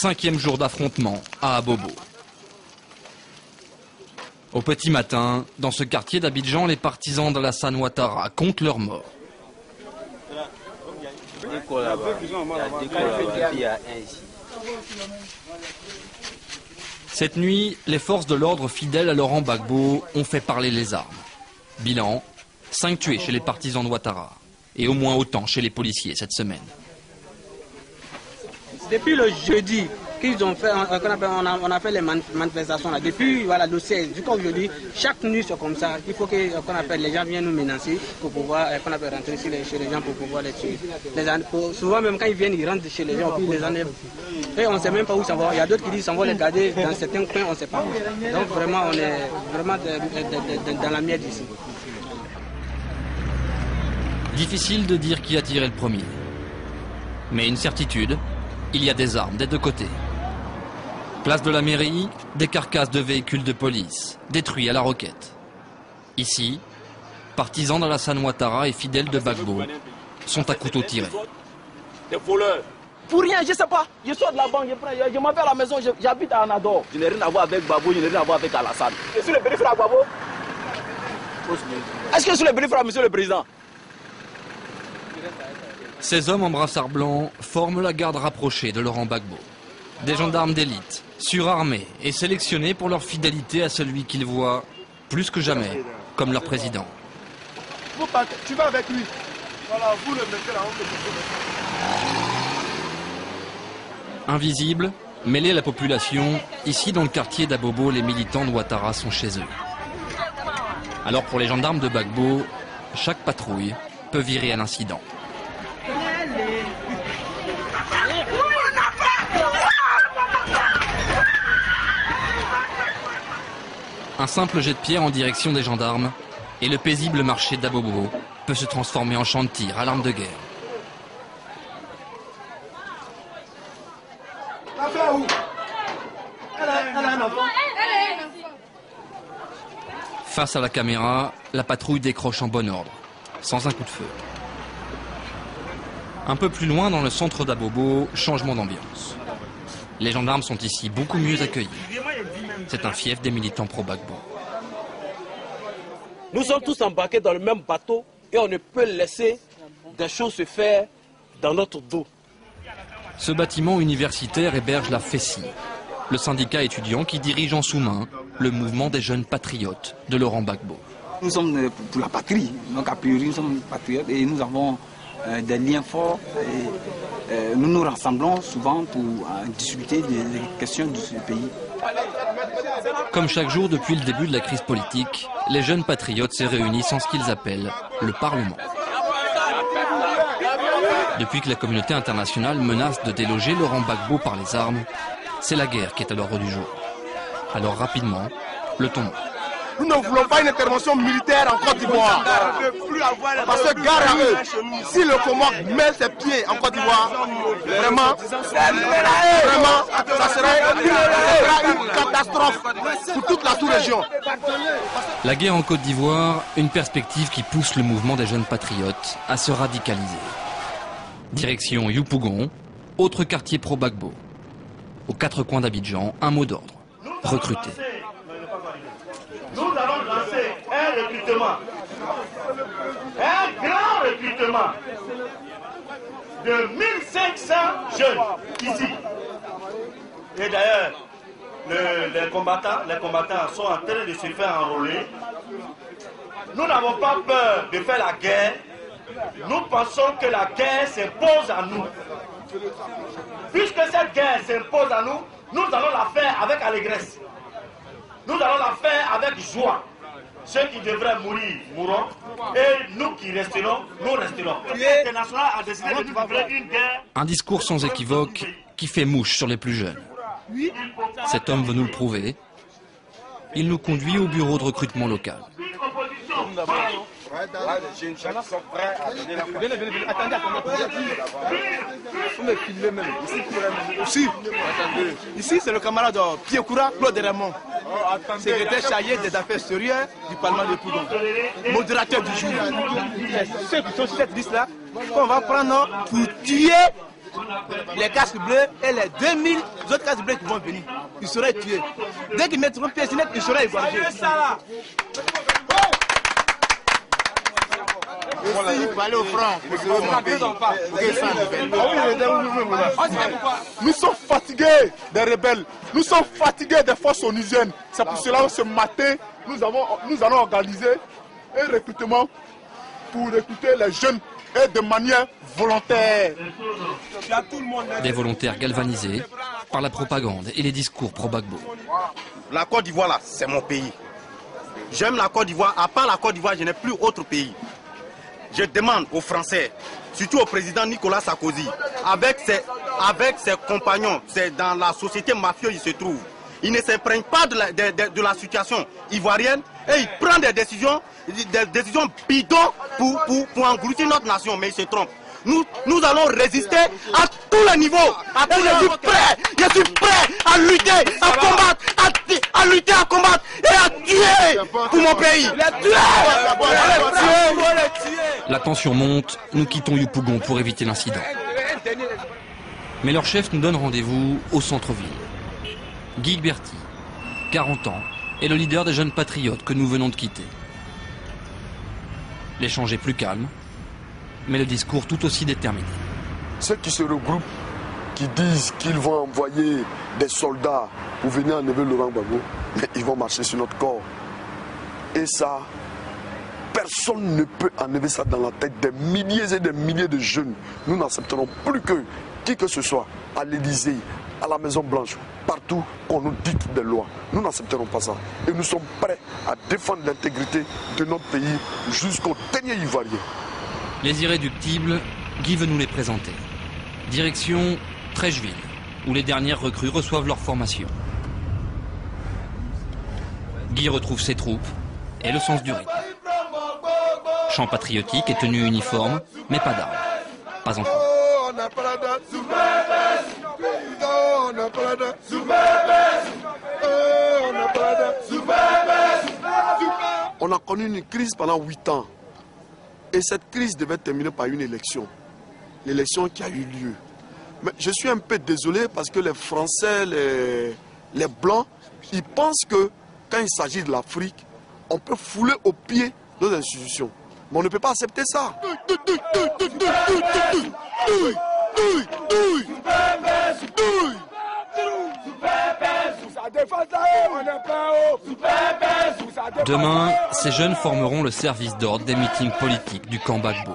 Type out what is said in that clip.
5e jour d'affrontement à Abobo. Au petit matin, dans ce quartier d'Abidjan, les partisans d'Alassane Ouattara comptent leurs morts. Cette nuit, les forces de l'ordre fidèles à Laurent Gbagbo ont fait parler les armes. Bilan, 5 tués chez les partisans de Ouattara et au moins autant chez les policiers cette semaine. Depuis le jeudi qu'ils ont fait, on a fait les manifestations là. Depuis voilà, le 16, jusqu'à aujourd'hui, chaque nuit c'est comme ça. Il faut que les gens viennent nous menacer pour pouvoir rentrer chez les gens pour pouvoir les tuer. Souvent même quand ils viennent, ils rentrent chez les gens puis ils les enlèvent. Et on ne sait même pas où ça va. Il y a d'autres qui disent qu'on va les garder dans certains coins, on ne sait pas. Donc vraiment, on est vraiment dans la merde ici. Difficile de dire qui a tiré le premier. Mais une certitude, il y a des armes des deux côtés. Place de la mairie, des carcasses de véhicules de police, détruits à la roquette. Ici, partisans d'Alassane Ouattara et fidèles de Gbagbo sont à couteau tiré. Des voleurs. Pour rien, je ne sais pas. Je sors de la banque, je m'en vais à la maison, j'habite à Anador. Je n'ai rien à voir avec Gbagbo, je n'ai rien à voir avec Alassane. Je suis le bénéfice à Gbagbo. Est-ce que je suis le bénéfice à monsieur le président? Ces hommes en brassard blanc forment la garde rapprochée de Laurent Gbagbo. Des gendarmes d'élite, surarmés et sélectionnés pour leur fidélité à celui qu'ils voient, plus que jamais, comme leur président. Vous partez, tu vas avec lui. Voilà, vous le mettez là-haut. Invisibles, mêlés à la population, ici dans le quartier d'Abobo, les militants de Ouattara sont chez eux. Alors pour les gendarmes de Gbagbo, chaque patrouille peut virer à l'incident. Un simple jet de pierre en direction des gendarmes et le paisible marché d'Abobo peut se transformer en champ de tir à l'arme de guerre. Face à la caméra, la patrouille décroche en bon ordre, sans un coup de feu. Un peu plus loin, dans le centre d'Abobo, changement d'ambiance. Les gendarmes sont ici beaucoup mieux accueillis. C'est un fief des militants pro-Gbagbo. Nous sommes tous embarqués dans le même bateau et on ne peut laisser des choses se faire dans notre dos. Ce bâtiment universitaire héberge la FESI, le syndicat étudiant qui dirige en sous-main le mouvement des jeunes patriotes de Laurent Gbagbo. Nous sommes pour la patrie, donc a priori nous sommes patriotes et nous avons des liens forts. Et, nous nous rassemblons souvent pour discuter des questions de ce pays. Comme chaque jour depuis le début de la crise politique, les jeunes patriotes se réunissent en ce qu'ils appellent le Parlement. Depuis que la communauté internationale menace de déloger Laurent Gbagbo par les armes, c'est la guerre qui est à l'ordre du jour. Alors rapidement, le ton monte. Nous ne voulons pas une intervention militaire en Côte d'Ivoire. Parce que gare à eux, si le Comore met ses pieds en Côte d'Ivoire, vraiment, ça sera une catastrophe pour toute la sous-région. La guerre en Côte d'Ivoire, une perspective qui pousse le mouvement des jeunes patriotes à se radicaliser. Direction Yopougon, autre quartier pro-Gbagbo. Aux 4 coins d'Abidjan, un mot d'ordre. Recruter. Nous allons lancer un recrutement, un grand recrutement de 1500 jeunes ici. Et d'ailleurs, les combattants sont en train de se faire enrôler. Nous n'avons pas peur de faire la guerre. Nous pensons que la guerre s'impose à nous. Puisque cette guerre s'impose à nous, nous allons la faire avec allégresse. Nous allons la faire avec joie. Ceux qui devraient mourir, mourront. Et nous qui resterons, nous resterons. L'international a décidé de livrer une guerre. Un discours sans équivoque qui fait mouche sur les plus jeunes. Cet homme veut nous le prouver. Il nous conduit au bureau de recrutement local. Les jeunes sont prêts à donner la force. Venez, attendez. Vous me filmez même. Ici, c'est le camarade Piekoura Claude Raymond, secrétaire chargé des affaires extérieures du Parlement de Pougon, modérateur du jour. C'est ceux qui sont sur cette liste-là qu'on va prendre pour tuer les casques bleus et les 2000 autres casques bleus qui vont venir. Ils seraient tués. Dès qu'ils mettront pied net, ils seront égorgés. Il faut aller au front. Nous sommes fatigués des rebelles. Nous sommes fatigués des forces onusiennes. C'est pour cela que ce matin, nous allons organiser un recrutement pour recruter les jeunes et de manière volontaire. Des volontaires galvanisés par la propagande et les discours pro-Gbagbo. La Côte d'Ivoire, là, c'est mon pays. J'aime la Côte d'Ivoire. À part la Côte d'Ivoire, je n'ai plus autre pays. Je demande aux Français, surtout au président Nicolas Sarkozy, avec ses compagnons, c'est dans la société mafieuse il se trouve. Il ne s'imprègne pas de la situation ivoirienne et il prend des décisions bidons pour engloutir notre nation, mais il se trompe. Nous allons résister à tous les niveaux. Je suis prêt à lutter, à combattre, à lutter, à combattre et à tuer pour mon pays. La tension monte, nous quittons Yopougon pour éviter l'incident. Mais leur chef nous donne rendez-vous au centre-ville. Guy Berti, 40 ans, est le leader des jeunes patriotes que nous venons de quitter. L'échange est plus calme, mais le discours tout aussi déterminé. Ceux qui se regroupent, qui disent qu'ils vont envoyer des soldats pour venir enlever Laurent Gbagbo, ils vont marcher sur notre corps. Et ça, personne ne peut enlever ça dans la tête des milliers et des milliers de jeunes. Nous n'accepterons plus que qui que ce soit, à l'Élysée, à la Maison Blanche, partout qu'on nous dicte des lois. Nous n'accepterons pas ça. Et nous sommes prêts à défendre l'intégrité de notre pays jusqu'au dernier Ivoirien. Les irréductibles, Guy veut nous les présenter. Direction Trècheville, où les dernières recrues reçoivent leur formation. Guy retrouve ses troupes et le sens du rythme. Chant patriotique et tenue uniforme, mais pas d'armes. Pas encore. On a connu une crise pendant 8 ans. Et cette crise devait terminer par une élection. L'élection qui a eu lieu. Mais je suis un peu désolé parce que les Français, les Blancs, ils pensent que quand il s'agit de l'Afrique, on peut fouler aux pieds nos institutions. Mais on ne peut pas accepter ça. Demain, ces jeunes formeront le service d'ordre des meetings politiques du camp Gbagbo.